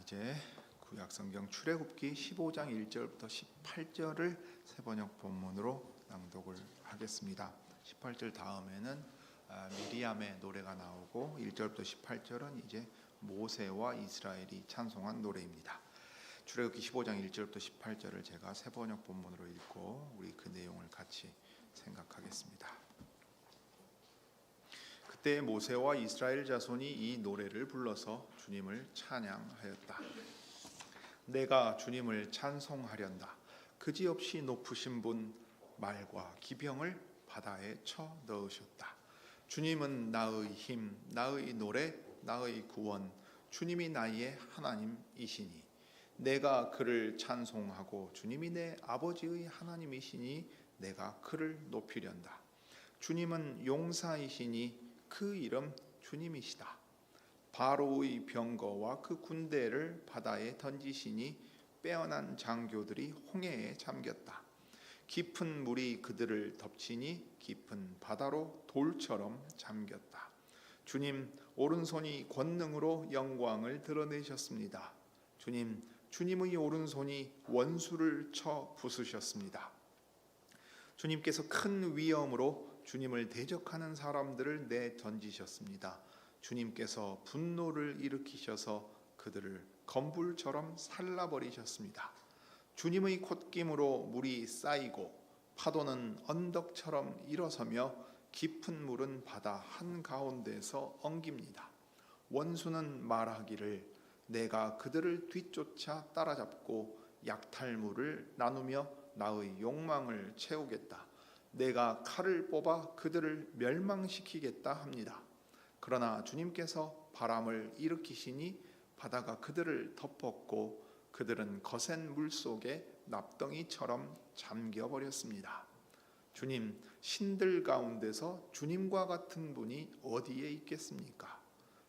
이제 구약성경 출애굽기 15장 1절부터 18절을 세번역 본문으로 낭독을 하겠습니다. 18절 다음에는 미리암의 노래가 나오고 1절부터 18절은 이제 모세와 이스라엘이 찬송한 노래입니다. 출애굽기 15장 1절부터 18절을 제가 세번역 본문으로 읽고 우리 그 내용을 같이 생각하겠습니다. 그때 모세와 이스라엘 자손이 이 노래를 불러서 주님을 찬양하였다. 내가 주님을 찬송하련다. 그지없이 높으신 분 말과 기병을 바다에 쳐 넣으셨다. 주님은 나의 힘, 나의 노래, 나의 구원, 주님이 나의 하나님이시니 내가 그를 찬송하고 주님이 내 아버지의 하나님이시니 내가 그를 높이련다. 주님은 용사이시니 그 이름 주님이시다. 바로의 병거와 그 군대를 바다에 던지시니 빼어난 장교들이 홍해에 잠겼다. 깊은 물이 그들을 덮치니 깊은 바다로 돌처럼 잠겼다. 주님 오른손이 권능으로 영광을 드러내셨습니다. 주님의 오른손이 원수를 쳐 부수셨습니다. 주님께서 큰 위엄으로 주님을 대적하는 사람들을 내던지셨습니다. 주님께서 분노를 일으키셔서 그들을 검불처럼 살라버리셨습니다. 주님의 콧김으로 물이 쌓이고 파도는 언덕처럼 일어서며 깊은 물은 바다 한가운데서 엉깁니다. 원수는 말하기를 내가 그들을 뒤쫓아 따라잡고 약탈물을 나누며 나의 욕망을 채우겠다. 내가 칼을 뽑아 그들을 멸망시키겠다 합니다. 그러나 주님께서 바람을 일으키시니 바다가 그들을 덮었고 그들은 거센 물속에 납덩이처럼 잠겨버렸습니다. 주님, 신들 가운데서 주님과 같은 분이 어디에 있겠습니까?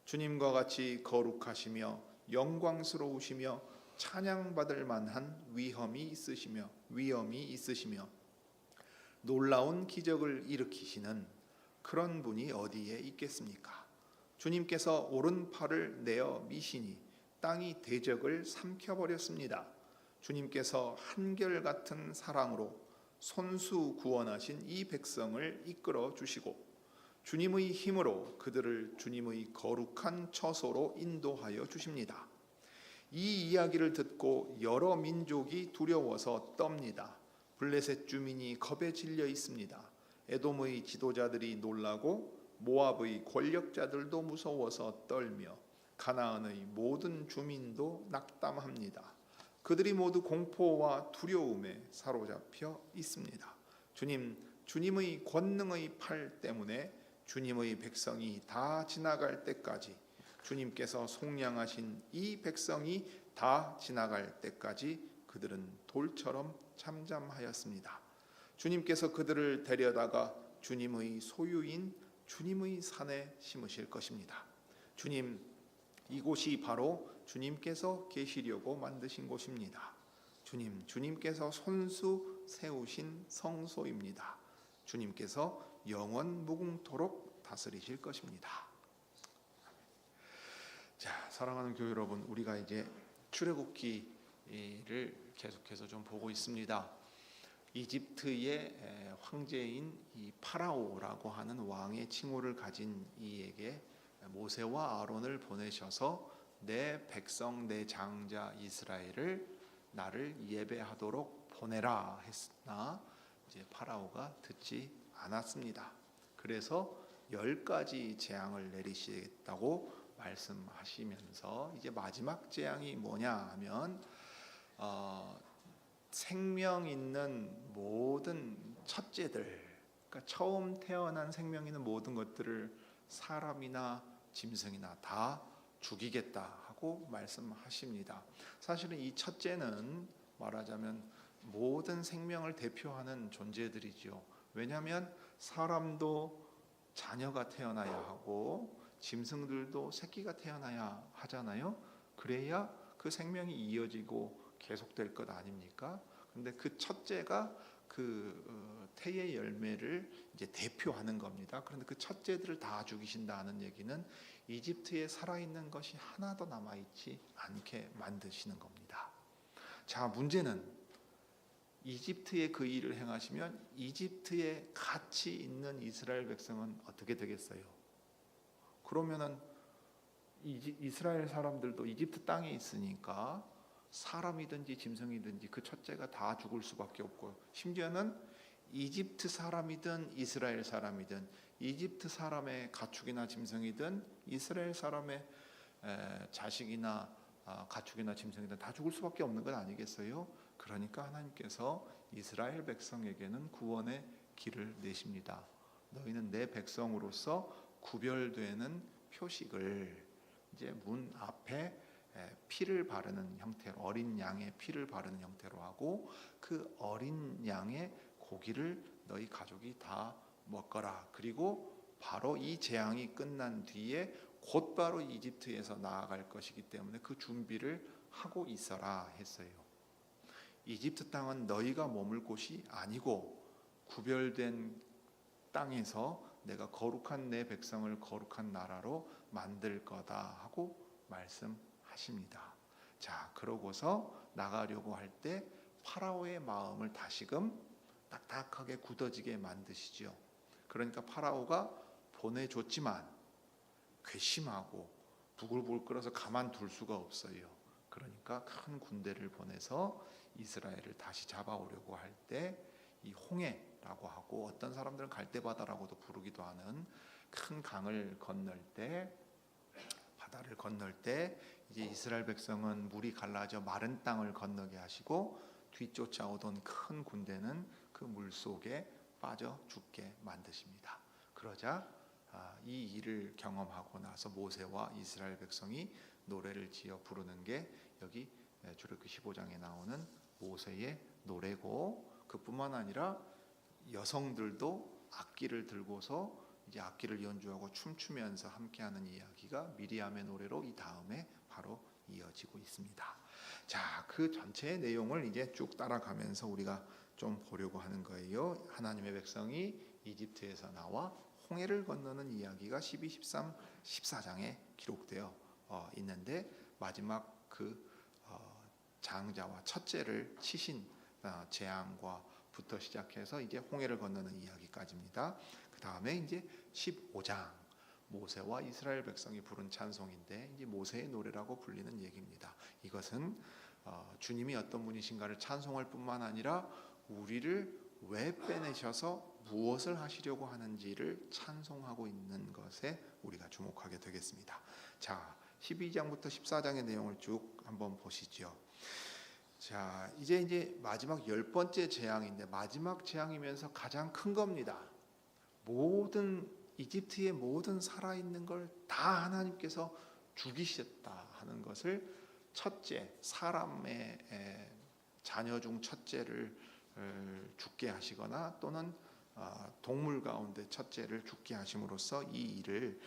주님과 같이 거룩하시며 영광스러우시며 찬양받을 만한 위엄이 있으시며 놀라운 기적을 일으키시는 그런 분이 어디에 있겠습니까? 주님께서 오른팔을 내어 미시니 땅이 대적을 삼켜버렸습니다. 주님께서 한결같은 사랑으로 손수 구원하신 이 백성을 이끌어 주시고 주님의 힘으로 그들을 주님의 거룩한 처소로 인도하여 주십니다. 이 이야기를 듣고 여러 민족이 두려워서 떱니다. 블레셋 주민이 겁에 질려 있습니다. 에돔의 지도자들이 놀라고 모압의 권력자들도 무서워서 떨며 가나안의 모든 주민도 낙담합니다. 그들이 모두 공포와 두려움에 사로잡혀 있습니다. 주님의 권능의 팔 때문에 주님의 백성이 다 지나갈 때까지 주님께서 속량하신 이 백성이 다 지나갈 때까지 그들은 돌처럼 잠잠하였습니다. 주님께서 그들을 데려다가 주님의 소유인 주님의 산에 심으실 것입니다. 주님, 이곳이 바로 주님께서 계시려고 만드신 곳입니다. 주님께서 손수 세우신 성소입니다. 주님께서 영원 무궁토록 다스리실 것입니다. 자, 사랑하는 교회 여러분, 우리가 이제 출애굽기를 계속해서 좀 보고 있습니다. 이집트의 황제인 이 파라오라고 하는 왕의 칭호를 가진 이에게 모세와 아론을 보내셔서 내 백성 내 장자 이스라엘을 나를 예배하도록 보내라 했으나 이제 파라오가 듣지 않았습니다. 그래서 10가지 재앙을 내리시겠다고 말씀하시면서 이제 마지막 재앙이 뭐냐 하면 생명 있는 모든 첫째들, 그러니까 처음 태어난 생명 있는 모든 것들을 사람이나 짐승이나 다 죽이겠다 하고 말씀하십니다. 사실은 이 첫째는 말하자면 모든 생명을 대표하는 존재들이죠. 왜냐하면 사람도 자녀가 태어나야 하고 짐승들도 새끼가 태어나야 하잖아요. 그래야 그 생명이 이어지고 계속될 것 아닙니까? 근데 그 첫째가 그 태의 열매를 이제 대표하는 겁니다. 그런데 그 첫째들을 다 죽이신다는 얘기는 이집트에 살아있는 것이 하나도 남아있지 않게 만드시는 겁니다. 자, 문제는 이집트에 그 일을 행하시면 이집트에 같이 있는 이스라엘 백성은 어떻게 되겠어요? 그러면은 이스라엘 사람들도 이집트 땅에 있으니까 사람이든지 짐승이든지 그 첫째가 다 죽을 수밖에 없고, 심지어는 이집트 사람이든 이스라엘 사람이든 이집트 사람의 가축이나 짐승이든 이스라엘 사람의 자식이나 가축이나 짐승이든 다 죽을 수밖에 없는 건 아니겠어요? 그러니까 하나님께서 이스라엘 백성에게는 구원의 길을 내십니다. 너희는 내 백성으로서 구별되는 표식을 이제 문 앞에 피를 바르는 형태로, 어린 양의 피를 바르는 형태로 하고, 그 어린 양의 고기를 너희 가족이 다 먹거라. 그리고 바로 이 재앙이 끝난 뒤에 곧바로 이집트에서 나아갈 것이기 때문에 그 준비를 하고 있어라 했어요. 이집트 땅은 너희가 머물 곳이 아니고 구별된 땅에서 내가 거룩한 내 백성을 거룩한 나라로 만들 거다 하고 말씀하십니다. 자, 그러고서 나가려고 할 때 파라오의 마음을 다시금 딱딱하게 굳어지게 만드시죠. 그러니까 파라오가 보내줬지만 괘씸하고 부글부글 끓어서 가만둘 수가 없어요. 그러니까 큰 군대를 보내서 이스라엘을 다시 잡아오려고 할 때 이 홍해라고 하고, 어떤 사람들은 갈대바다라고도 부르기도 하는 큰 강을 건널 때, 바다를 건널 때 이제 이스라엘 백성은 물이 갈라져 마른 땅을 건너게 하시고, 뒤쫓아오던 큰 군대는 그 물 속에 빠져 죽게 만드십니다. 그러자 이 일을 경험하고 나서 모세와 이스라엘 백성이 노래를 지어 부르는 게 여기 출애굽기 15장에 나오는 모세의 노래고, 그뿐만 아니라 여성들도 악기를 들고서 이제 악기를 연주하고 춤추면서 함께하는 이야기가 미리암의 노래로 이 다음에 바로 이어지고 있습니다. 자, 그 전체의 내용을 이제 쭉 따라가면서 우리가 좀 보려고 하는 거예요. 하나님의 백성이 이집트에서 나와 홍해를 건너는 이야기가 12, 13, 14장에 기록되어 있는데, 마지막 그 장자와 첫째를 치신 재앙과부터 시작해서 이제 홍해를 건너는 이야기까지입니다. 그 다음에 이제 15장 모세와 이스라엘 백성이 부른 찬송인데, 이제 모세의 노래라고 불리는 얘기입니다. 이것은 주님이 어떤 분이신가를 찬송할 뿐만 아니라 우리를 왜 빼내셔서 무엇을 하시려고 하는지를 찬송하고 있는 것에 우리가 주목하게 되겠습니다. 자, 12장부터 14장의 내용을 쭉 한번 보시죠. 자, 이제 마지막 10번째 재앙인데, 마지막 재앙이면서 가장 큰 겁니다. 모든 이집트의 모든 살아있는 걸 다 하나님께서 죽이셨다 하는 것을, 첫째, 사람의 자녀 중 첫째를 죽게 하시거나 또는 동물 가운데 첫째를 죽게 하심으로써 이 일을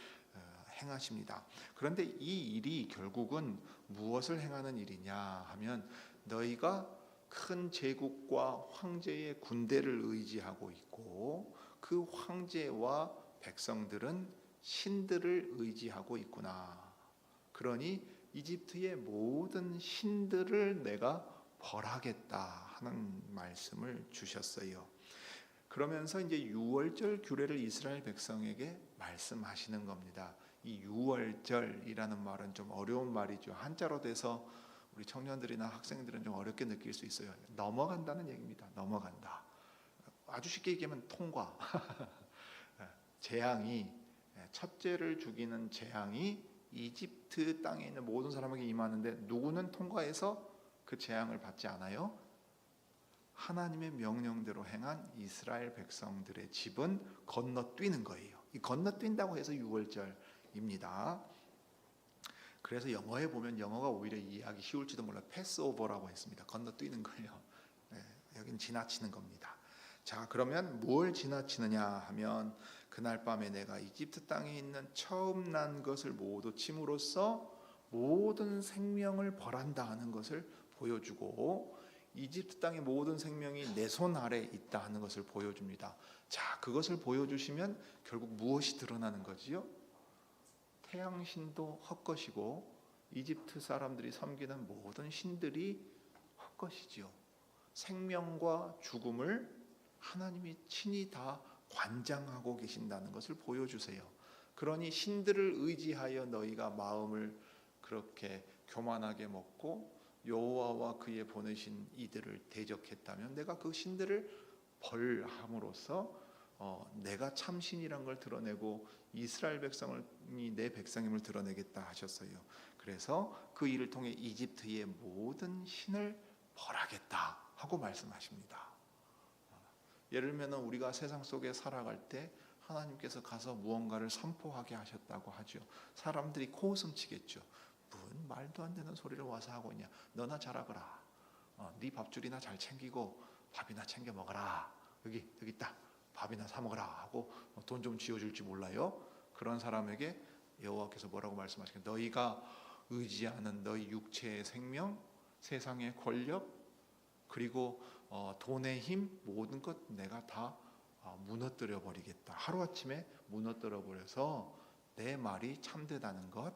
행하십니다. 그런데 이 일이 결국은 무엇을 행하는 일이냐 하면, 너희가 큰 제국과 황제의 군대를 의지하고 있고 그 황제와 백성들은 신들을 의지하고 있구나. 그러니 이집트의 모든 신들을 내가 벌하겠다 하는 말씀을 주셨어요. 그러면서 이제 유월절 규례를 이스라엘 백성에게 말씀하시는 겁니다. 이 유월절이라는 말은 좀 어려운 말이죠. 한자로 돼서 우리 청년들이나 학생들은 좀 어렵게 느낄 수 있어요. 넘어간다는 얘기입니다. 넘어간다. 아주 쉽게 얘기하면 통과. 재앙이, 첫째를 죽이는 재앙이 이집트 땅에 있는 모든 사람에게 임하는데, 누구는 통과해서 그 재앙을 받지 않아요? 하나님의 명령대로 행한 이스라엘 백성들의 집은 건너뛰는 거예요. 이 건너뛴다고 해서 유월절입니다. 그래서 영어에 보면, 영어가 오히려 이해하기 쉬울지도 몰라, 패스오버라고 했습니다. 건너뛰는 거예요. 여긴 지나치는 겁니다. 자, 그러면 뭘 지나치느냐 하면, 그날 밤에 내가 이집트 땅에 있는 처음 난 것을 모두 침으로써 모든 생명을 벌한다 하는 것을 보여주고, 이집트 땅의 모든 생명이 내 손 아래 있다 하는 것을 보여줍니다. 자, 그것을 보여주시면 결국 무엇이 드러나는 거지요? 태양신도 헛것이고 이집트 사람들이 섬기는 모든 신들이 헛것이지요. 생명과 죽음을 하나님이 친히 다 관장하고 계신다는 것을 보여주세요. 그러니 신들을 의지하여 너희가 마음을 그렇게 교만하게 먹고 여호와와 그의 보내신 이들을 대적했다면 내가 그 신들을 벌함으로써 내가 참 신이란 걸 드러내고 이스라엘 백성이 내 백성임을 드러내겠다 하셨어요. 그래서 그 일을 통해 이집트의 모든 신을 벌하겠다 하고 말씀하십니다. 예를 들면 우리가 세상 속에 살아갈 때 하나님께서 가서 무언가를 선포하게 하셨다고 하죠. 사람들이 코웃음 치겠죠. 무슨 말도 안 되는 소리를 와서 하고 있냐. 너나 잘하거라. 네 밥줄이나 잘 챙기고 밥이나 챙겨 먹어라. 여기 있다. 밥이나 사 먹어라 하고 돈 좀 쥐어줄지 몰라요. 그런 사람에게 여호와께서 뭐라고 말씀하시겠어요? 너희가 의지하는 너희 육체의 생명, 세상의 권력, 그리고 돈의 힘, 모든 것 내가 다 무너뜨려 버리겠다. 하루아침에 무너뜨려 버려서 내 말이 참되다는 것,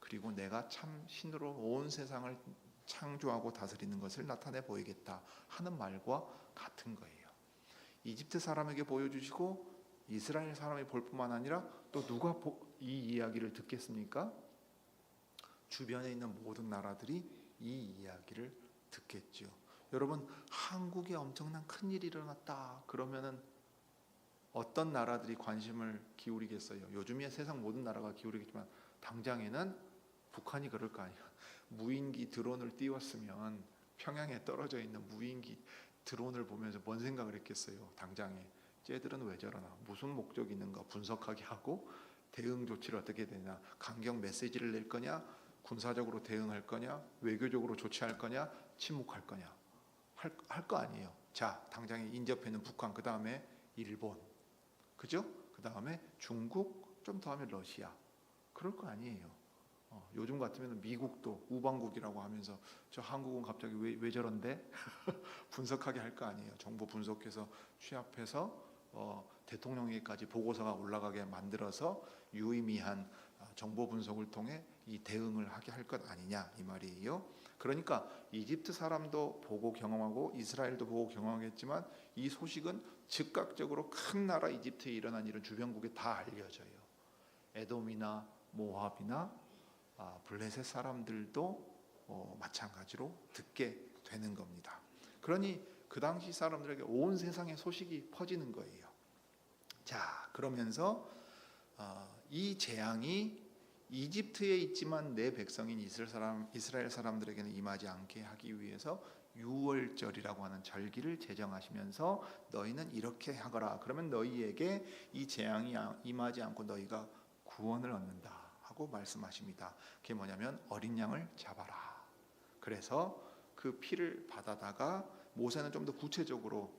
그리고 내가 참 신으로 온 세상을 창조하고 다스리는 것을 나타내 보이겠다 하는 말과 같은 거예요. 이집트 사람에게 보여주시고 이스라엘 사람이 볼 뿐만 아니라 또 누가 이 이야기를 듣겠습니까? 주변에 있는 모든 나라들이 이 이야기를 듣겠죠. 여러분, 한국에 엄청난 큰일이 일어났다 그러면은 어떤 나라들이 관심을 기울이겠어요? 요즘에 세상 모든 나라가 기울이겠지만 당장에는 북한이 그럴 거 아니에요. 무인기 드론을 띄웠으면 평양에 떨어져 있는 무인기 드론을 보면서 뭔 생각을 했겠어요? 당장에 쟤들은 왜 저러나, 무슨 목적이 있는가 분석하게 하고 대응 조치를 어떻게 되냐, 강경 메시지를 낼 거냐, 군사적으로 대응할 거냐, 외교적으로 조치할 거냐, 침묵할 거냐 할 거 아니에요. 자, 당장에 인접해 있는 북한, 그 다음에 일본, 그죠? 그 다음에 중국, 좀 더 하면 러시아, 그럴 거 아니에요. 요즘 같으면 미국도 우방국이라고 하면서 저 한국은 갑자기 왜 저런데 분석하게 할 거 아니에요. 정보 분석해서 취합해서 대통령에게까지 보고서가 올라가게 만들어서 유의미한 정보 분석을 통해 이 대응을 하게 할 것 아니냐 이 말이에요. 그러니까 이집트 사람도 보고 경험하고 이스라엘도 보고 경험하겠지만 이 소식은 즉각적으로 큰 나라 이집트에 일어난 일은 주변국에 다 알려져요. 에돔이나 모압이나 블레셋 사람들도 마찬가지로 듣게 되는 겁니다. 그러니 그 당시 사람들에게 온 세상의 소식이 퍼지는 거예요. 자, 그러면서 이 재앙이 이집트에 있지만 내 백성인 이스라엘 사람들에게는 임하지 않게 하기 위해서 유월절이라고 하는 절기를 제정하시면서 너희는 이렇게 하거라. 그러면 너희에게 이 재앙이 임하지 않고 너희가 구원을 얻는다 하고 말씀하십니다. 그게 뭐냐면 어린 양을 잡아라. 그래서 그 피를 받아다가 모세는 좀 더 구체적으로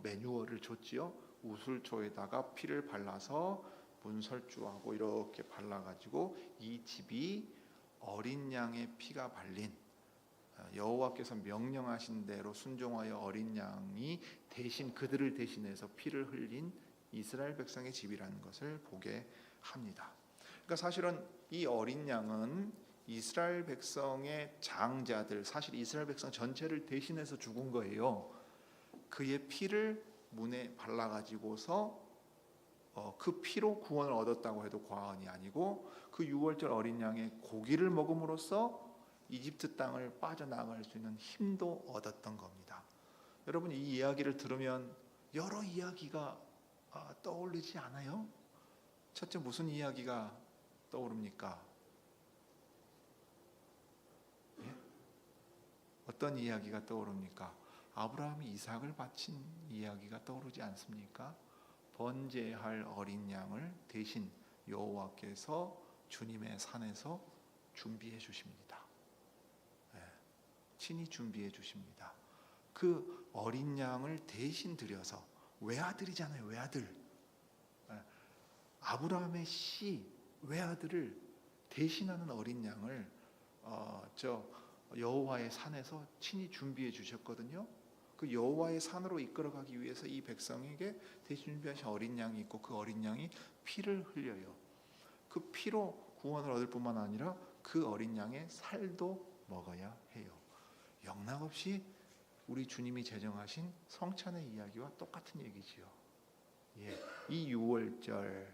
매뉴얼을 줬지요. 우슬초에다가 피를 발라서 문설주하고 이렇게 발라가지고 이 집이 어린 양의 피가 발린, 여호와께서 명령하신 대로 순종하여 어린 양이 대신 그들을 대신해서 피를 흘린 이스라엘 백성의 집이라는 것을 보게 합니다. 그러니까 사실은 이 어린 양은 이스라엘 백성의 장자들, 사실 이스라엘 백성 전체를 대신해서 죽은 거예요. 그의 피를 문에 발라가지고서 그 피로 구원을 얻었다고 해도 과언이 아니고 그 유월절 어린 양의 고기를 먹음으로써 이집트 땅을 빠져나갈 수 있는 힘도 얻었던 겁니다. 여러분, 이 이야기를 들으면 여러 이야기가 떠오르지 않아요? 첫째, 무슨 이야기가 떠오릅니까? 예? 어떤 이야기가 떠오릅니까? 아브라함이 이삭을 바친 이야기가 떠오르지 않습니까? 번제할 어린 양을 대신 여호와께서 주님의 산에서 준비해 주십니다. 친히 준비해 주십니다. 그 어린 양을 대신 드려서, 외아들이잖아요. 외아들. 아브라함의 씨 외아들을 대신하는 어린 양을 여호와의 산에서 친히 준비해 주셨거든요. 그 여호와의 산으로 이끌어가기 위해서 이 백성에게 대신 준비하신 어린 양이 있고 그 어린 양이 피를 흘려요. 그 피로 구원을 얻을 뿐만 아니라 그 어린 양의 살도 먹어야 해요. 영락없이 우리 주님이 제정하신 성찬의 이야기와 똑같은 얘기지요. 예, 이 유월절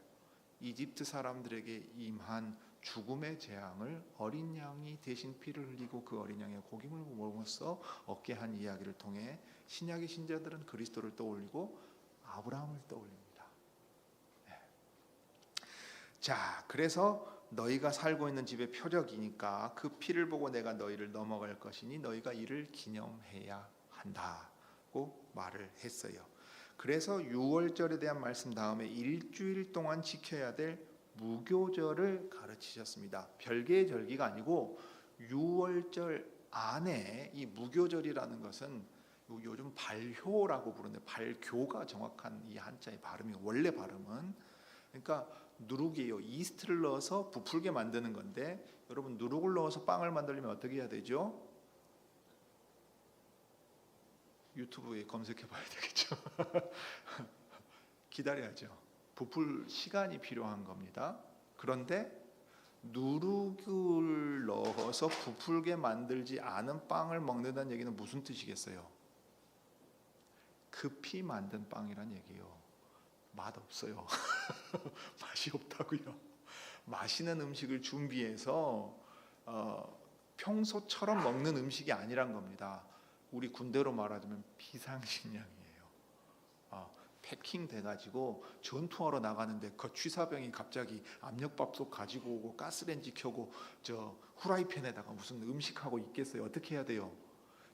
이집트 사람들에게 임한 죽음의 재앙을 어린 양이 대신 피를 흘리고 그 어린 양의 고김을 먹음으로써 얻게 한 이야기를 통해 신약의 신자들은 그리스도를 떠올리고 아브라함을 떠올립니다. 네. 자, 그래서 너희가 살고 있는 집의 표적이니까 그 피를 보고 내가 너희를 넘어갈 것이니 너희가 이를 기념해야 한다고 말을 했어요. 그래서 유월절에 대한 말씀 다음에 일주일 동안 지켜야 될 무교절을 가르치셨습니다. 별개의 절기가 아니고 유월절 안에 이 무교절이라는 것은 요즘 발효라고 부르는데 발교가 정확한 이 한자의 발음이 원래 발음은 그러니까 누룩이에요. 이스트를 넣어서 부풀게 만드는 건데 여러분 누룩을 넣어서 빵을 만들려면 어떻게 해야 되죠? 유튜브에 검색해 봐야 되겠죠. 기다려야죠. 부풀 시간이 필요한 겁니다. 그런데 누룩을 넣어서 부풀게 만들지 않은 빵을 먹는다는 얘기는 무슨 뜻이겠어요? 급히 만든 빵이란 얘기예요. 맛 없어요. 맛이 없다고요. 맛있는 음식을 준비해서 평소처럼 먹는 음식이 아니란 겁니다. 우리 군대로 말하자면 비상식량이에요. 패킹 돼가지고 전투하러 나가는데 그 취사병이 갑자기 압력밥솥 가지고 오고 가스레인지 켜고 저 후라이팬에다가 무슨 음식하고 있겠어요. 어떻게 해야 돼요?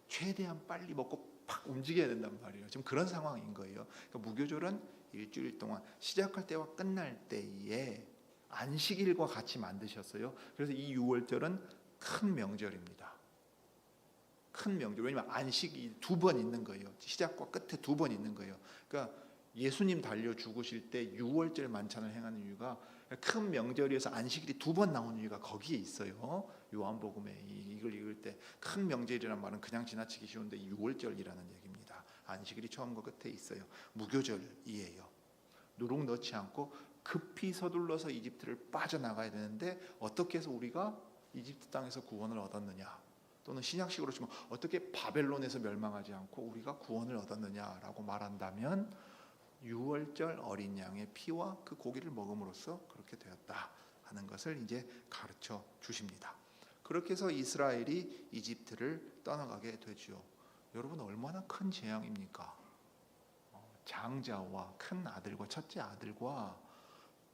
최대한 빨리 먹고 팍 움직여야 된단 말이에요. 지금 그런 상황인 거예요. 그러니까 무교절은 일주일 동안 시작할 때와 끝날 때에 안식일과 같이 만드셨어요. 그래서 이 유월절은 큰 명절입니다. 큰 명절. 왜냐하면 안식이 2번 있는 거예요. 시작과 끝에 2번 있는 거예요. 그러니까 예수님 달려 죽으실 때 유월절 만찬을 행하는 이유가 큰 명절이어서 안식일이 2번 나오는 이유가 거기에 있어요. 요한복음에 이걸 읽을 때 큰 명절이라는 말은 그냥 지나치기 쉬운데 유월절이라는 얘기입니다. 안식일이 처음과 끝에 있어요. 무교절이에요. 누룩 넣지 않고 급히 서둘러서 이집트를 빠져나가야 되는데 어떻게 해서 우리가 이집트 땅에서 구원을 얻었느냐, 또는 신약식으로 치면 어떻게 바벨론에서 멸망하지 않고 우리가 구원을 얻었느냐라고 말한다면 유월절 어린 양의 피와 그 고기를 먹음으로써 그렇게 되었다 하는 것을 이제 가르쳐 주십니다. 그렇게 해서 이스라엘이 이집트를 떠나가게 되죠. 여러분 얼마나 큰 재앙입니까? 장자와 큰 아들과 첫째 아들과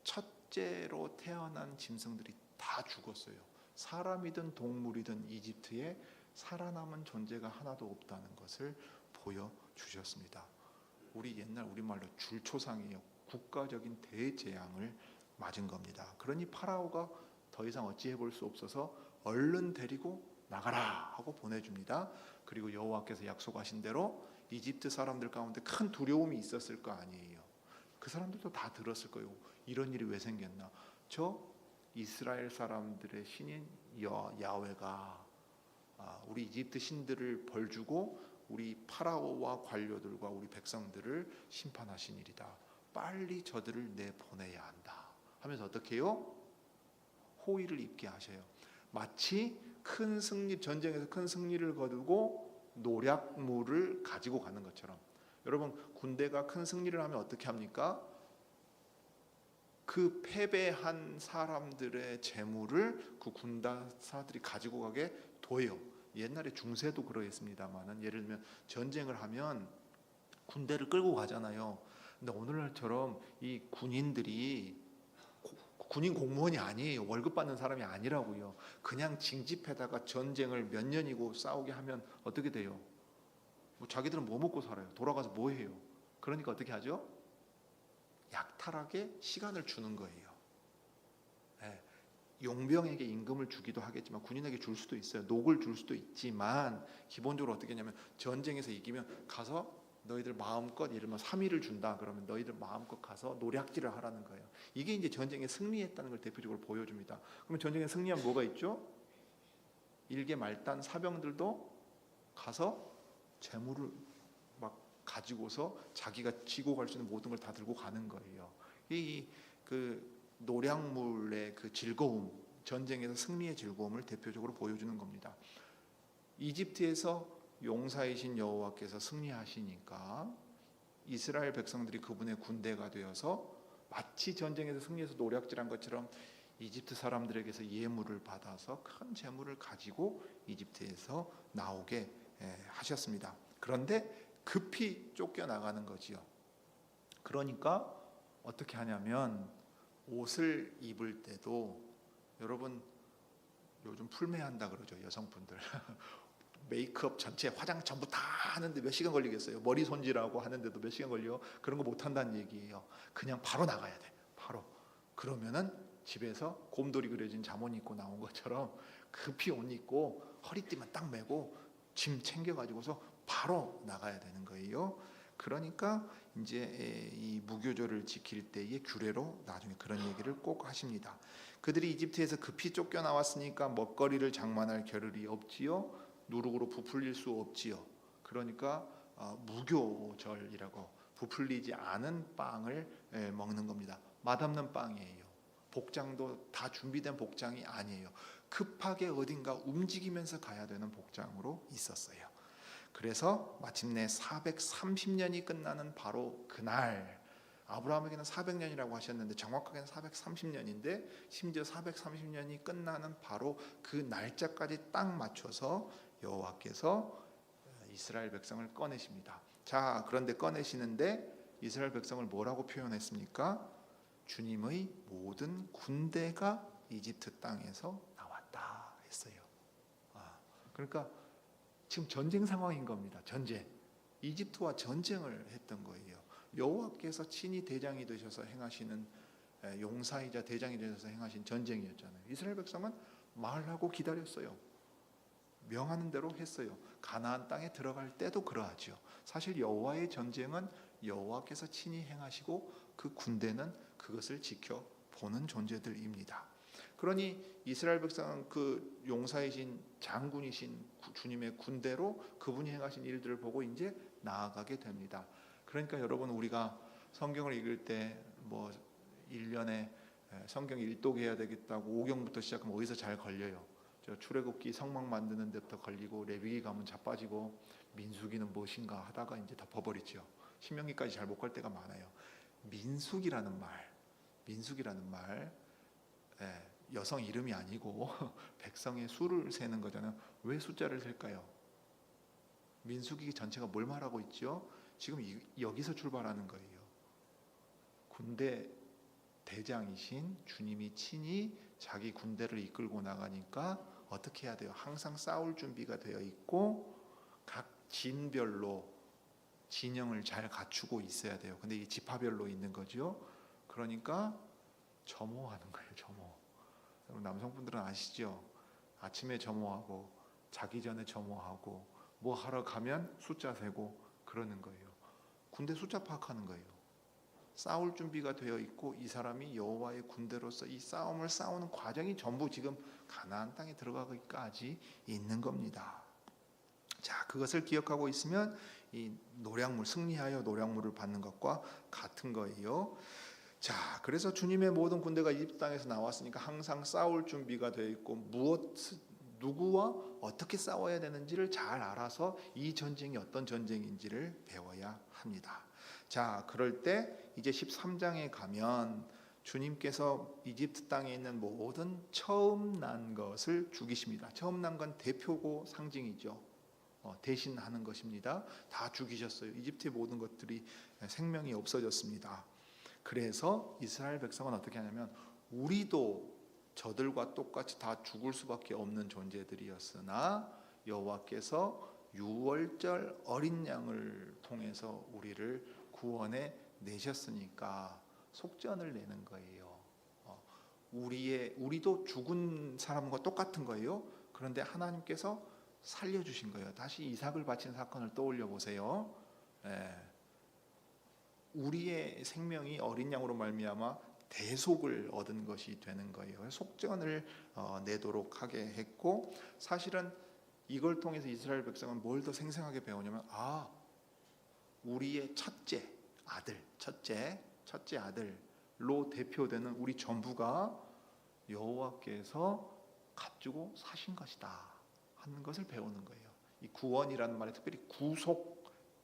첫째로 태어난 짐승들이 다 죽었어요. 사람이든 동물이든 이집트에 살아남은 존재가 하나도 없다는 것을 보여주셨습니다. 우리 옛날 우리말로 줄초상이에요. 국가적인 대재앙을 맞은 겁니다. 그러니 파라오가 더 이상 어찌해 볼 수 없어서 얼른 데리고 나가라 하고 보내줍니다. 그리고 여호와께서 약속하신 대로 이집트 사람들 가운데 큰 두려움이 있었을 거 아니에요. 그 사람들도 다 들었을 거예요. 이런 일이 왜 생겼나? 저 이스라엘 사람들의 신인 야훼가 우리 이집트 신들을 벌주고 우리 파라오와 관료들과 우리 백성들을 심판하신 일이다. 빨리 저들을 내보내야 한다 하면서 어떻게 해요? 호의를 입게 하셔요. 마치 큰 승리, 전쟁에서 큰 승리를 거두고 노략물을 가지고 가는 것처럼. 여러분 군대가 큰 승리를 하면 어떻게 합니까? 그 패배한 사람들의 재물을 그 군사들이 가지고 가게 둬요. 옛날에 중세도 그러했습니다만은 예를 들면 전쟁을 하면 군대를 끌고 가잖아요. 근데 오늘날처럼 이 군인들이 군인 공무원이 아니에요. 월급 받는 사람이 아니라고요. 그냥 징집해다가 전쟁을 몇 년이고 싸우게 하면 어떻게 돼요? 뭐 자기들은 뭐 먹고 살아요? 돌아가서 뭐 해요? 그러니까 어떻게 하죠? 약탈하게 시간을 주는 거예요. 네. 용병에게 임금을 주기도 하겠지만 군인에게 줄 수도 있어요. 녹을 줄 수도 있지만 기본적으로 어떻게 하냐면 전쟁에서 이기면 가서 너희들 마음껏 예를 들면 3일을 준다 그러면 너희들 마음껏 가서 노략질을 하라는 거예요. 이게 이제 전쟁에 승리했다는 걸 대표적으로 보여줍니다. 그러면 전쟁에 승리한 뭐가 있죠? 일개 말단 사병들도 가서 재물을 막 가지고서 자기가 지고 갈 수 있는 모든 걸 다 들고 가는 거예요. 이 그 노략물의 그 즐거움, 전쟁에서 승리의 즐거움을 대표적으로 보여주는 겁니다. 이집트에서 용사이신 여호와께서 승리하시니까 이스라엘 백성들이 그분의 군대가 되어서 마치 전쟁에서 승리해서 노략질한 것처럼 이집트 사람들에게서 예물을 받아서 큰 재물을 가지고 이집트에서 나오게 하셨습니다. 그런데 급히 쫓겨나가는 거지요. 그러니까 어떻게 하냐면 옷을 입을 때도, 여러분 요즘 풀메한다 그러죠, 여성분들. 메이크업 전체 화장 전부 다 하는데 몇 시간 걸리겠어요? 머리 손질하고 하는데도 몇 시간 걸려? 그런 거 못 한다는 얘기예요. 그냥 바로 나가야 돼. 바로. 그러면은 집에서 곰돌이 그려진 잠옷 입고 나온 것처럼 급히 옷 입고 허리띠만 딱 메고 짐 챙겨가지고서 바로 나가야 되는 거예요. 그러니까 이제 이 무교절을 지킬 때의 규례로 나중에 그런 얘기를 꼭 하십니다. 그들이 이집트에서 급히 쫓겨나왔으니까 먹거리를 장만할 겨를이 없지요. 누룩으로 부풀릴 수 없지요. 그러니까 무교절이라고 부풀리지 않은 빵을 먹는 겁니다. 맛없는 빵이에요. 복장도 다 준비된 복장이 아니에요. 급하게 어딘가 움직이면서 가야 되는 복장으로 있었어요. 그래서 마침내 430년이 끝나는 바로 그날, 아브라함에게는 400년이라고 하셨는데 정확하게는 430년인데 심지어 430년이 끝나는 바로 그 날짜까지 딱 맞춰서 여호와께서 이스라엘 백성을 꺼내십니다. 자, 그런데 꺼내시는데 이스라엘 백성을 뭐라고 표현했습니까? 주님의 모든 군대가 이집트 땅에서 나왔다 했어요. 그러니까 지금 전쟁 상황인 겁니다. 전쟁. 이집트와 전쟁을 했던 거예요. 여호와께서 친히 대장이 되셔서 행하시는, 용사이자 대장이 되셔서 행하신 전쟁이었잖아요. 이스라엘 백성은 말하고 기다렸어요. 명하는 대로 했어요. 가나안 땅에 들어갈 때도 그러하죠. 사실 여호와의 전쟁은 여호와께서 친히 행하시고 그 군대는 그것을 지켜보는 존재들입니다. 그러니 이스라엘 백성은 그 용사이신 장군이신 주님의 군대로 그분이 행하신 일들을 보고 이제 나아가게 됩니다. 그러니까 여러분, 우리가 성경을 읽을 때 뭐 1년에 성경 일독 해야 되겠다고 5경부터 시작하면 어디서 잘 걸려요. 저 출애굽기 성막 만드는 데부터 걸리고, 레위기 가면 자빠지고, 민수기는 무엇인가 하다가 이제 덮어버리죠. 신명기까지 잘 못 갈 때가 많아요. 민수기라는 말, 여성 이름이 아니고 백성의 수를 세는 거잖아요. 왜 숫자를 셀까요? 민수기 전체가 뭘 말하고 있죠? 지금 여기서 출발하는 거예요. 군대 대장이신 주님이 친히 자기 군대를 이끌고 나가니까 어떻게 해야 돼요? 항상 싸울 준비가 되어 있고 각 진별로 진영을 잘 갖추고 있어야 돼요. 근데 이게 지파별로 있는 거죠. 그러니까 점호하는 거예요. 점호. 남성분들은 아시죠? 아침에 점호하고 자기 전에 점호하고 뭐 하러 가면 숫자 세고 그러는 거예요. 군대 숫자 파악하는 거예요. 싸울 준비가 되어 있고 이 사람이 여호와의 군대로서 이 싸움을 싸우는 과정이 전부 지금 가나안 땅에 들어가기까지 있는 겁니다. 자, 그것을 기억하고 있으면 이 노략물, 승리하여 노략물을 받는 것과 같은 거예요. 자, 그래서 주님의 모든 군대가 이집트 땅에서 나왔으니까 항상 싸울 준비가 되어 있고 누구와 어떻게 싸워야 되는지를 잘 알아서 이 전쟁이 어떤 전쟁인지를 배워야 합니다. 자, 그럴 때 이제 13장에 가면 주님께서 이집트 땅에 있는 모든 처음 난 것을 죽이십니다. 처음 난 건 대표고 상징이죠. 대신하는 것입니다. 다 죽이셨어요. 이집트의 모든 것들이 생명이 없어졌습니다. 그래서 이스라엘 백성은 어떻게 하냐면, 우리도 저들과 똑같이 다 죽을 수밖에 없는 존재들이었으나 여호와께서 유월절 어린 양을 통해서 우리를 구원해 내셨으니까 속전을 내는 거예요. 우리도 죽은 사람과 똑같은 거예요. 그런데 하나님께서 살려주신 거예요. 다시 이삭을 바친 사건을 떠올려 보세요. 우리의 생명이 어린 양으로 말미암아 대속을 얻은 것이 되는 거예요. 속전을 내도록 하게 했고, 사실은 이걸 통해서 이스라엘 백성은 뭘 더 생생하게 배우냐면, 우리의 첫째 아들로 대표되는 우리 전부가 여호와께서 값주고 사신 것이다 하는 것을 배우는 거예요. 이 구원이라는 말에 특별히 구속,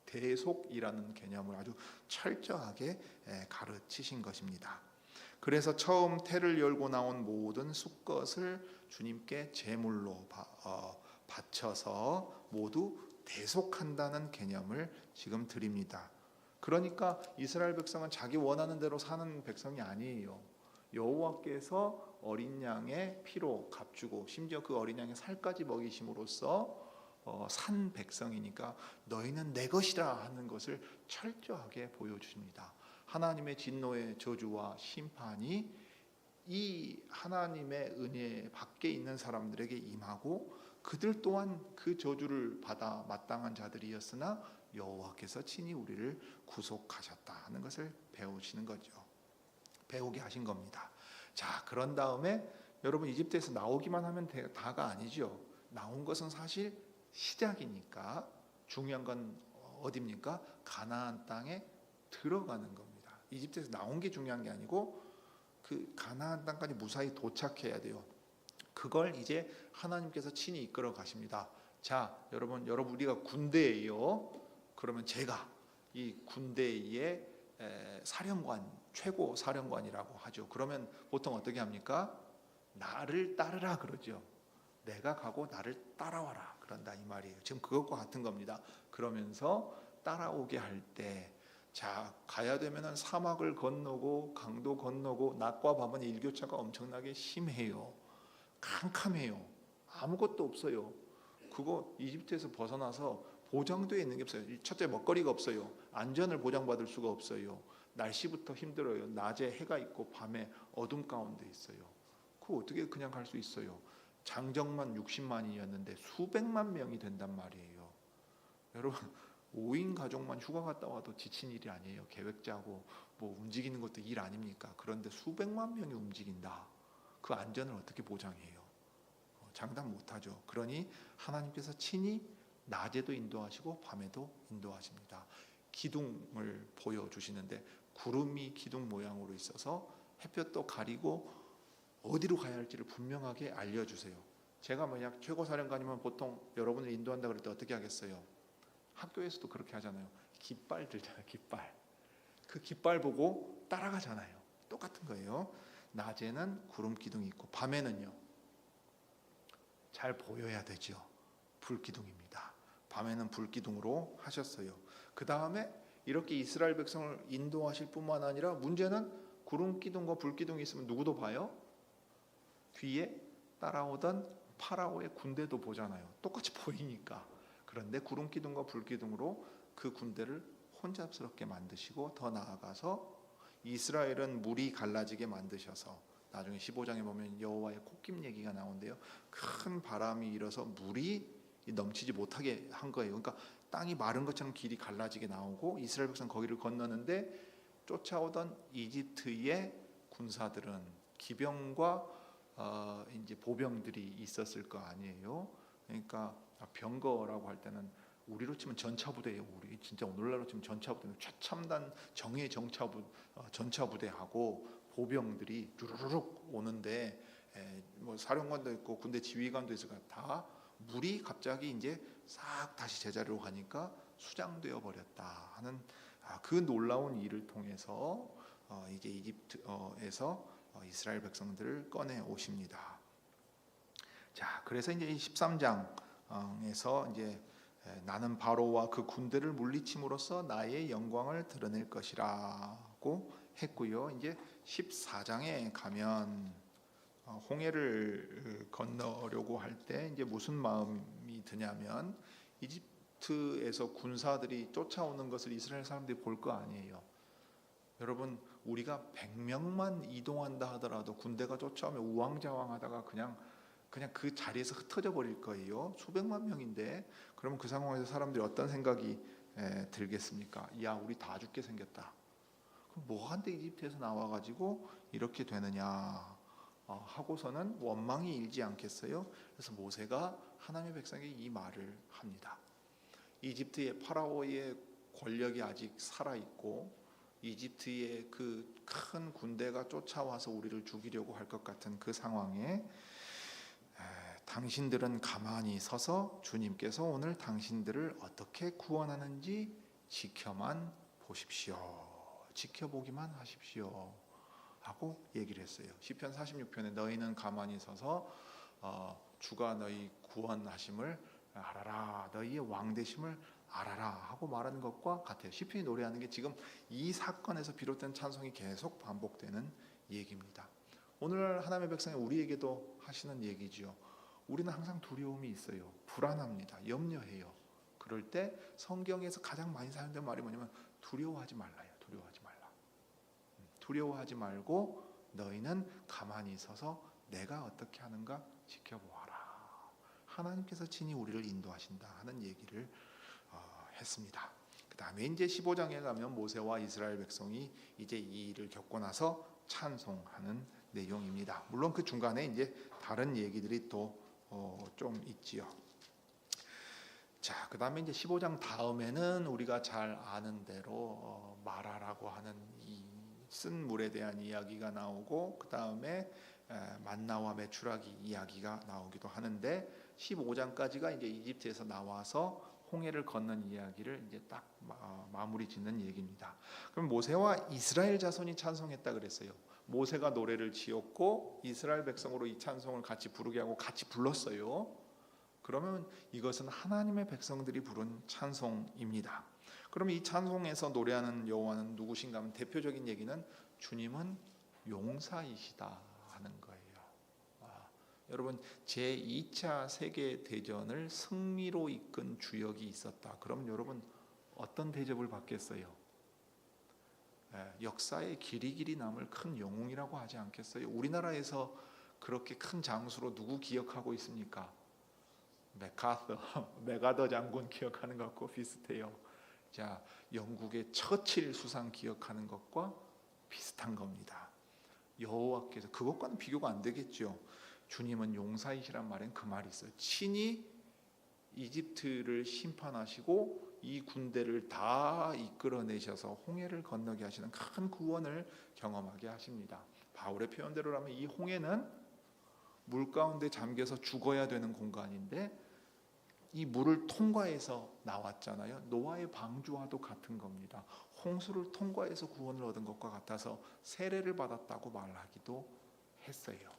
대속이라는 개념을 아주 철저하게 가르치신 것입니다. 그래서 처음 태를 열고 나온 모든 수것을 주님께 제물로 바쳐서 모두 대속한다는 개념을 지금 드립니다. 그러니까 이스라엘 백성은 자기 원하는 대로 사는 백성이 아니에요. 여호와께서 어린 양의 피로 값주고 심지어 그 어린 양의 살까지 먹이심으로써 산 백성이니까 너희는 내 것이라 하는 것을 철저하게 보여주십니다. 하나님의 진노의 저주와 심판이 이 하나님의 은혜 밖에 있는 사람들에게 임하고 그들 또한 그 저주를 받아 마땅한 자들이었으나 여호와께서 친히 우리를 구속하셨다 하는 것을 배우시는 거죠. 배우게 하신 겁니다. 자, 그런 다음에 여러분 이집트에서 나오기만 하면 다가 아니죠. 나온 것은 사실 시작이니까 중요한 건 어디입니까? 가나안 땅에 들어가는 겁니다. 이집트에서 나온 게 중요한 게 아니고 그 가나안 땅까지 무사히 도착해야 돼요. 그걸 이제 하나님께서 친히 이끌어 가십니다. 자, 여러분 우리가 군대예요. 그러면 제가 이 군대의 사령관, 최고 사령관이라고 하죠. 그러면 보통 어떻게 합니까? 나를 따르라 그러죠. 내가 가고 나를 따라와라 그런다 이 말이에요. 지금 그것과 같은 겁니다. 그러면서 따라오게 할 때, 자, 가야 되면은 사막을 건너고 강도 건너고 낮과 밤은 일교차가 엄청나게 심해요. 캄캄해요. 아무것도 없어요. 그거 이집트에서 벗어나서 보장되어 있는 게 없어요. 첫째, 먹거리가 없어요. 안전을 보장받을 수가 없어요. 날씨부터 힘들어요. 낮에 해가 있고 밤에 어둠 가운데 있어요. 그거 어떻게 그냥 갈 수 있어요? 장정만 60만이었는데 수백만 명이 된단 말이에요. 여러분 5인 가족만 휴가 갔다 와도 지친 일이 아니에요. 계획 짜고 뭐 움직이는 것도 일 아닙니까? 그런데 수백만 명이 움직인다. 그 안전을 어떻게 보장해요? 장담 못하죠. 그러니 하나님께서 친히 낮에도 인도하시고 밤에도 인도하십니다. 기둥을 보여주시는데 구름이 기둥 모양으로 있어서 햇볕도 가리고 어디로 가야 할지를 분명하게 알려주세요. 제가 만약 최고사령관이면 보통 여러분을 인도한다 그럴 때 어떻게 하겠어요? 학교에서도 그렇게 하잖아요. 깃발 들잖아요. 깃발. 그 깃발 보고 따라가잖아요. 똑같은 거예요. 낮에는 구름 기둥이 있고 밤에는요. 잘 보여야 되죠. 불기둥입니다. 밤에는 불기둥으로 하셨어요. 그 다음에 이렇게 이스라엘 백성을 인도하실 뿐만 아니라 문제는 구름 기둥과 불기둥이 있으면 누구도 봐요? 뒤에 따라오던 파라오의 군대도 보잖아요. 똑같이 보이니까. 그런데 구름 기둥과 불기둥으로 그 군대를 혼잡스럽게 만드시고 더 나아가서 이스라엘은 물이 갈라지게 만드셔서 나중에 15장에 보면 여호와의 콧김 얘기가 나오는데요. 큰 바람이 일어서 물이 넘치지 못하게 한 거예요. 그러니까 땅이 마른 것처럼 길이 갈라지게 나오고 이스라엘 백성 거기를 건너는데 쫓아오던 이집트의 군사들은 기병과 이제 보병들이 있었을 거 아니에요. 그러니까 병거라고 할 때는 우리로 치면 전차부대예요. 우리 진짜 오늘날로 치면 전차부대, 최첨단 정예 전차부대하고 보병들이 르르륵 오는데 뭐 사령관도 있고 군대 지휘관도 있을 거야. 다 물이 갑자기 이제 싹 다시 제자리로 가니까 수장되어 버렸다 하는 그 놀라운 일을 통해서 이제 이집트에서 이스라엘 백성들을 꺼내 오십니다. 자, 그래서 이제 13장에서 이제 나는 바로와 그 군대를 물리침으로써 나의 영광을 드러낼 것이라고 했고요. 이제 14장에 가면 홍해를 건너려고 할 때 이제 무슨 마음이 드냐면 이집트에서 군사들이 쫓아오는 것을 이스라엘 사람들이 볼 거 아니에요. 여러분 우리가 100명만 이동한다 하더라도 군대가 쫓아오면 우왕좌왕하다가 그냥 그 자리에서 흩어져 버릴 거예요. 수백만 명인데 그러면 그 상황에서 사람들이 어떤 생각이 들겠습니까? 야, 우리 다 죽게 생겼다. 그럼 뭐한데 이집트에서 나와가지고 이렇게 되느냐 하고서는 원망이 일지 않겠어요? 그래서 모세가 하나님의 백성에게 이 말을 합니다. 이집트의 파라오의 권력이 아직 살아있고 이집트의 그 큰 군대가 쫓아와서 우리를 죽이려고 할 것 같은 그 상황에 당신들은 가만히 서서 주님께서 오늘 당신들을 어떻게 구원하는지 지켜만 보십시오. 지켜보기만 하십시오. 하고 얘기를 했어요. 시편 46편에 너희는 가만히 서서 주가 너희 구원하심을 알아라. 너희의 왕되심을 알아라 하고 말하는 것과 같아요. 시편이 노래하는 게 지금 이 사건에서 비롯된 찬송이 계속 반복되는 얘기입니다. 오늘 하나님의 백성이 우리에게도 하시는 얘기지요. 우리는 항상 두려움이 있어요. 불안합니다. 염려해요. 그럴 때 성경에서 가장 많이 사용된 말이 뭐냐면 두려워하지 말라요. 두려워하지 말라. 두려워하지 말고 너희는 가만히 서서 내가 어떻게 하는가 지켜보아라. 하나님께서 친히 우리를 인도하신다 하는 얘기를 했습니다. 그 다음에 이제 15장에 가면 모세와 이스라엘 백성이 이제 이 일을 겪고 나서 찬송하는 내용입니다. 물론 그 중간에 이제 다른 얘기들이 또 좀 있지요. 자, 그 다음에 이제 15장 다음에는 우리가 잘 아는 대로 마라라고 하는 이 쓴 물에 대한 이야기가 나오고 그 다음에 만나와 메추라기 이야기가 나오기도 하는데 15장까지가 이제 이집트에서 나와서 홍해를 건넌 이야기를 이제 딱 마무리 짓는 얘기입니다. 그럼 모세와 이스라엘 자손이 찬송했다 그랬어요. 모세가 노래를 지었고 이스라엘 백성으로 이 찬송을 같이 부르게 하고 같이 불렀어요. 그러면 이것은 하나님의 백성들이 부른 찬송입니다. 그러면 이 찬송에서 노래하는 여호와는 누구신가 하면 대표적인 얘기는 주님은 용사이시다 하는 거예요. 여러분 제2차 세계대전을 승리로 이끈 주역이 있었다. 그럼 여러분 어떤 대접을 받겠어요? 역사에 길이 남을 큰 영웅이라고 하지 않겠어요? 우리나라에서 그렇게 큰 장수로 누구 기억하고 있습니까? 메가더 장군 기억하는 것과 비슷해요. 자, 영국의 처칠 수상 기억하는 것과 비슷한 겁니다. 여호와께서 그것과는 비교가 안 되겠죠. 주님은 용사이시란 말엔 그 말이 있어요. 친히 이집트를 심판하시고 이 군대를 다 이끌어내셔서 홍해를 건너게 하시는 큰 구원을 경험하게 하십니다. 바울의 표현대로라면 이 홍해는 물 가운데 잠겨서 죽어야 되는 공간인데 이 물을 통과해서 나왔잖아요. 노아의 방주와도 같은 겁니다. 홍수를 통과해서 구원을 얻은 것과 같아서 세례를 받았다고 말하기도 했어요.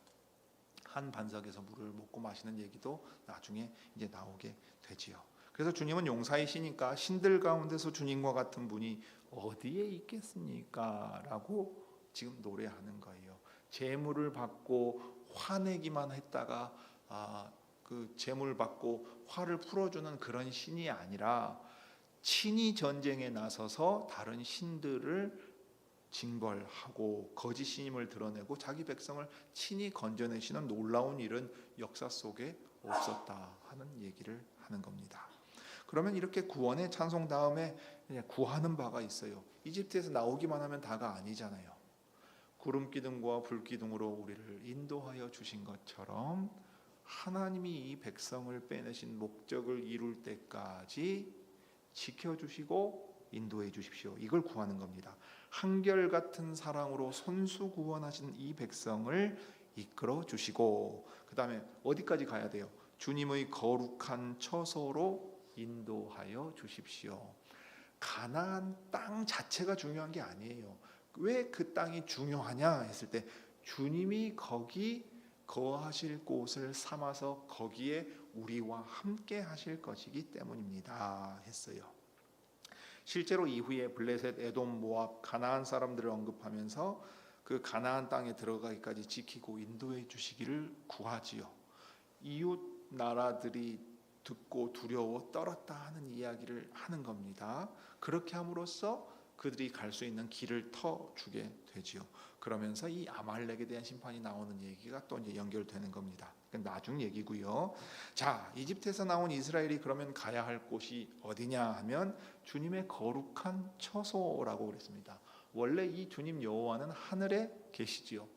한 반석에서 물을 먹고 마시는 얘기도 나중에 이제 나오게 되지요. 그래서 주님은 용사이시니까 신들 가운데서 주님과 같은 분이 어디에 있겠습니까? 라고 지금 노래하는 거예요. 재물을 받고 화내기만 했다가 그 재물 받고 화를 풀어주는 그런 신이 아니라 친히 전쟁에 나서서 다른 신들을 징벌하고 거짓 신임을 드러내고 자기 백성을 친히 건져내시는 놀라운 일은 역사 속에 없었다 하는 얘기를 하는 겁니다. 그러면 이렇게 구원의 찬송 다음에 구하는 바가 있어요. 이집트에서 나오기만 하면 다가 아니잖아요. 구름 기둥과 불 기둥으로 우리를 인도하여 주신 것처럼 하나님이 이 백성을 빼내신 목적을 이룰 때까지 지켜주시고 인도해 주십시오. 이걸 구하는 겁니다. 한결같은 사랑으로 손수 구원하신 이 백성을 이끌어 주시고 그 다음에 어디까지 가야 돼요? 주님의 거룩한 처소로 인도하여 주십시오. 가나안 땅 자체가 중요한 게 아니에요. 왜 그 땅이 중요하냐 했을 때 주님이 거기 거하실 곳을 삼아서 거기에 우리와 함께 하실 것이기 때문입니다 했어요. 실제로 이후에 블레셋, 에돔, 모압, 가나안 사람들을 언급하면서 그 가나안 땅에 들어가기까지 지키고 인도해 주시기를 구하지요. 이웃 나라들이 듣고 두려워 떨었다 하는 이야기를 하는 겁니다. 그렇게 함으로써 그들이 갈 수 있는 길을 터주게 되지요. 그러면서 이 아말렉에 대한 심판이 나오는 얘기가 또 이제 연결되는 겁니다. 나중 얘기고요. 자, 이집트에서 나온 이스라엘이 그러면 가야 할 곳이 어디냐 하면 주님의 거룩한 처소라고 그랬습니다. 원래 이 주님 여호와는 하늘에 계시지요.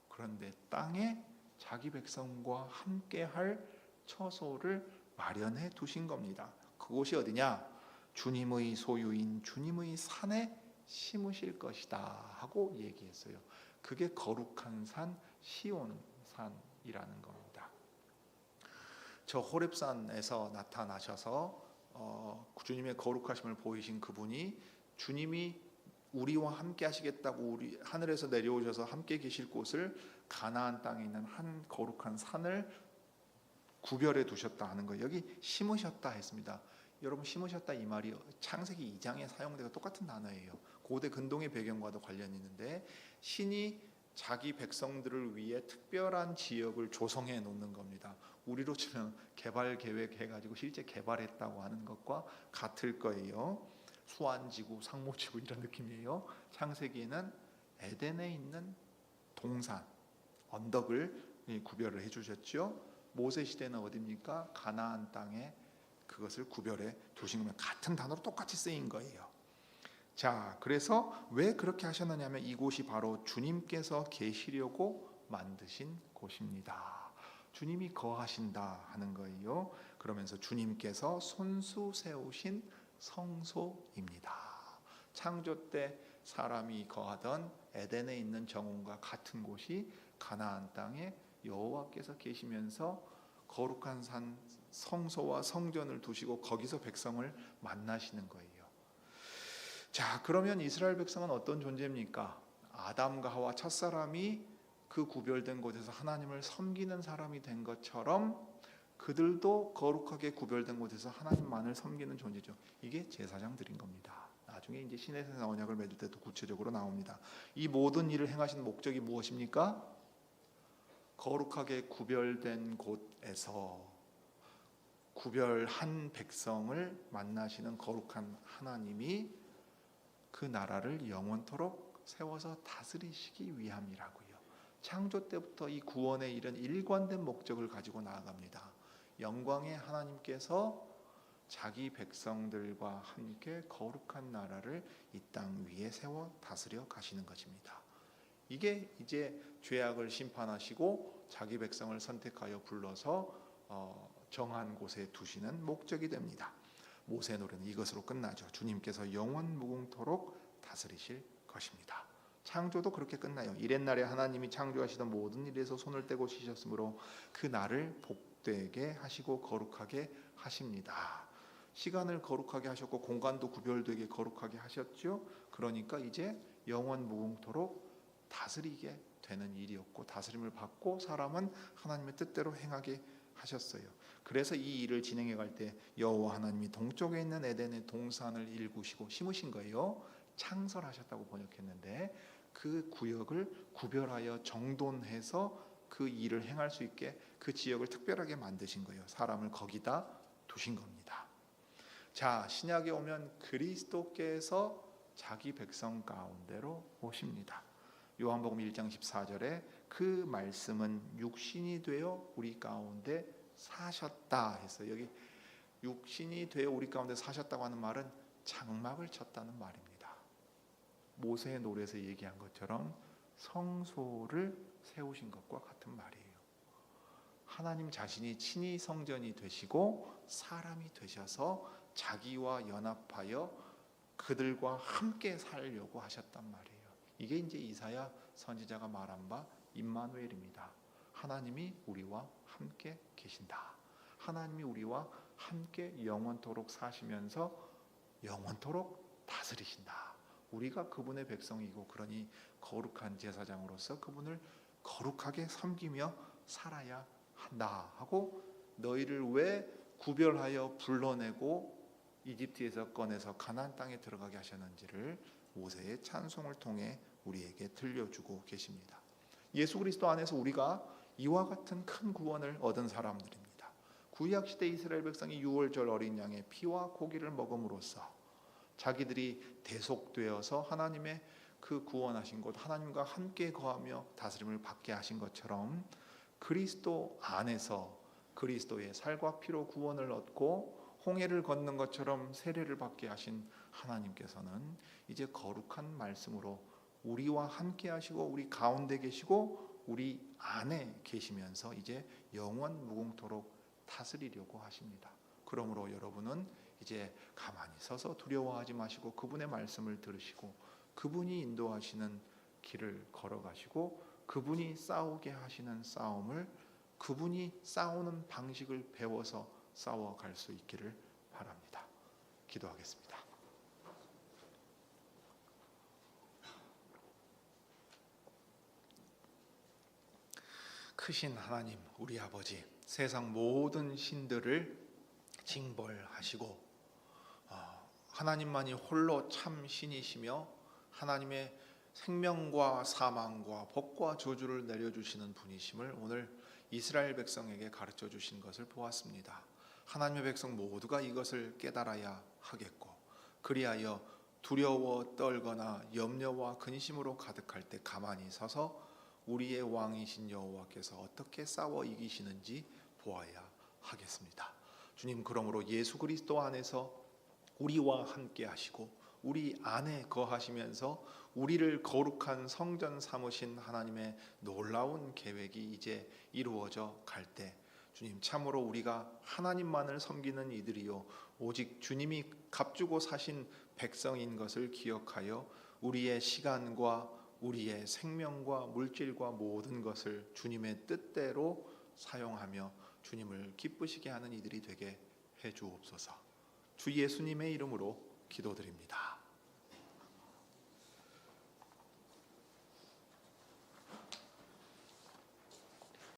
그런데 땅에 자기 백성과 함께 할 처소를 마련해 두신 겁니다. 그곳이 어디냐? 주님의 소유인 주님의 산에 심으실 것이다 하고 얘기했어요. 그게 거룩한 산 시온산이라는 겁니다. 저 호렙산에서 나타나셔서 주님의 거룩하심을 보이신 그분이 주님이 우리와 함께 하시겠다고 우리 하늘에서 내려오셔서 함께 계실 곳을 가나안 땅에 있는 한 거룩한 산을 구별해 두셨다 하는 거예요. 여기 심으셨다 했습니다. 여러분, 심으셨다 이 말이 창세기 2장에 사용되고 똑같은 단어예요. 고대 근동의 배경과도 관련이 있는데, 신이 자기 백성들을 위해 특별한 지역을 조성해 놓는 겁니다. 우리로 치면 개발 계획 해가지고 실제 개발했다고 하는 것과 같을 거예요. 수완지구, 상무지구 이런 느낌이에요. 창세기에는 에덴에 있는 동산, 언덕을 구별을 해주셨죠. 모세 시대는 어디입니까? 가나안 땅에 그것을 구별해 두신 거면 같은 단어로 똑같이 쓰인 거예요. 자, 그래서 왜 그렇게 하셨느냐면 이곳이 바로 주님께서 계시려고 만드신 곳입니다. 주님이 거하신다 하는 거예요. 그러면서 주님께서 손수 세우신 성소입니다. 창조 때 사람이 거하던 에덴에 있는 정원과 같은 곳이 가나안 땅에 여호와께서 계시면서 거룩한 산 성소와 성전을 두시고 거기서 백성을 만나시는 거예요. 자, 그러면 이스라엘 백성은 어떤 존재입니까? 아담과 하와 첫사람이 그 구별된 곳에서 하나님을 섬기는 사람이 된 것처럼 그들도 거룩하게 구별된 곳에서 하나님만을 섬기는 존재죠. 이게 제사장들인 겁니다. 나중에 이제 시내산 언약을 맺을 때도 구체적으로 나옵니다. 이 모든 일을 행하신 목적이 무엇입니까? 거룩하게 구별된 곳에서 구별한 백성을 만나시는 거룩한 하나님이 그 나라를 영원토록 세워서 다스리시기 위함이라고요. 창조 때부터 이 구원의 일은 일관된 목적을 가지고 나아갑니다. 영광의 하나님께서 자기 백성들과 함께 거룩한 나라를 이 땅 위에 세워 다스려 가시는 것입니다. 이게 이제 죄악을 심판하시고 자기 백성을 선택하여 불러서 정한 곳에 두시는 목적이 됩니다. 모세 노래는 이것으로 끝나죠. 주님께서 영원 무궁토록 다스리실 것입니다. 창조도 그렇게 끝나요. 이렛날에 하나님이 창조하시던 모든 일에서 손을 떼고 쉬셨으므로 그 날을 복되게 하시고 거룩하게 하십니다. 시간을 거룩하게 하셨고 공간도 구별되게 거룩하게 하셨죠. 그러니까 이제 영원 무궁토록 다스리게 되는 일이었고, 다스림을 받고 사람은 하나님의 뜻대로 행하게 하셨어요. 그래서 이 일을 진행해 갈 때 여호와 하나님이 동쪽에 있는 에덴의 동산을 일구시고 심으신 거예요. 창설하셨다고 번역했는데 그 구역을 구별하여 정돈해서 그 일을 행할 수 있게 그 지역을 특별하게 만드신 거예요. 사람을 거기다 두신 겁니다. 자, 신약에 오면 그리스도께서 자기 백성 가운데로 오십니다. 요한복음 1장 14절에 그 말씀은 육신이 되어 우리 가운데 사셨다 해서, 여기 육신이 되어 우리 가운데 사셨다고 하는 말은 장막을 쳤다는 말입니다. 모세의 노래에서 얘기한 것처럼 성소를 세우신 것과 같은 말이에요. 하나님 자신이 친히 성전이 되시고 사람이 되셔서 자기와 연합하여 그들과 함께 살려고 하셨단 말이에요. 이게 이제 이사야 선지자가 말한 바 임마누엘입니다. 하나님이 우리와 함께 계신다. 하나님이 우리와 함께 영원토록 사시면서 영원토록 다스리신다. 우리가 그분의 백성이고 그러니 거룩한 제사장으로서 그분을 거룩하게 섬기며 살아야 한다 하고, 너희를 왜 구별하여 불러내고 이집트에서 꺼내서 가나안 땅에 들어가게 하셨는지를 모세의 찬송을 통해 우리에게 들려주고 계십니다. 예수 그리스도 안에서 우리가 이와 같은 큰 구원을 얻은 사람들입니다. 구약 시대 이스라엘 백성이 유월절 어린 양의 피와 고기를 먹음으로써 자기들이 대속되어서 하나님의 그 구원하신 곳, 하나님과 함께 거하며 다스림을 받게 하신 것처럼 그리스도 안에서 그리스도의 살과 피로 구원을 얻고 홍해를 걷는 것처럼 세례를 받게 하신 하나님께서는 이제 거룩한 말씀으로 우리와 함께 하시고 우리 가운데 계시고 우리 안에 계시면서 이제 영원 무궁토록 다스리려고 하십니다. 그러므로 여러분은 이제 가만히 서서 두려워하지 마시고 그분의 말씀을 들으시고 그분이 인도하시는 길을 걸어가시고 그분이 싸우게 하시는 싸움을 그분이 싸우는 방식을 배워서 싸워갈 수 있기를 바랍니다. 기도하겠습니다. 크신 하나님, 우리 아버지, 세상 모든 신들을 징벌하시고 하나님만이 홀로 참 신이시며 하나님의 생명과 사망과 복과 저주를 내려주시는 분이심을 오늘 이스라엘 백성에게 가르쳐 주신 것을 보았습니다. 하나님의 백성 모두가 이것을 깨달아야 하겠고, 그리하여 두려워 떨거나 염려와 근심으로 가득할 때 가만히 서서 우리의 왕이신 여호와께서 어떻게 싸워 이기시는지 보아야 하겠습니다. 주님, 그러므로 예수 그리스도 안에서 우리와 함께 하시고 우리 안에 거하시면서 우리를 거룩한 성전 삼으신 하나님의 놀라운 계획이 이제 이루어져 갈 때 주님, 참으로 우리가 하나님만을 섬기는 이들이요 오직 주님이 값주고 사신 백성인 것을 기억하여 우리의 시간과 우리의 생명과 물질과 모든 것을 주님의 뜻대로 사용하며 주님을 기쁘시게 하는 이들이 되게 해 주옵소서. 주 예수님의 이름으로 기도드립니다.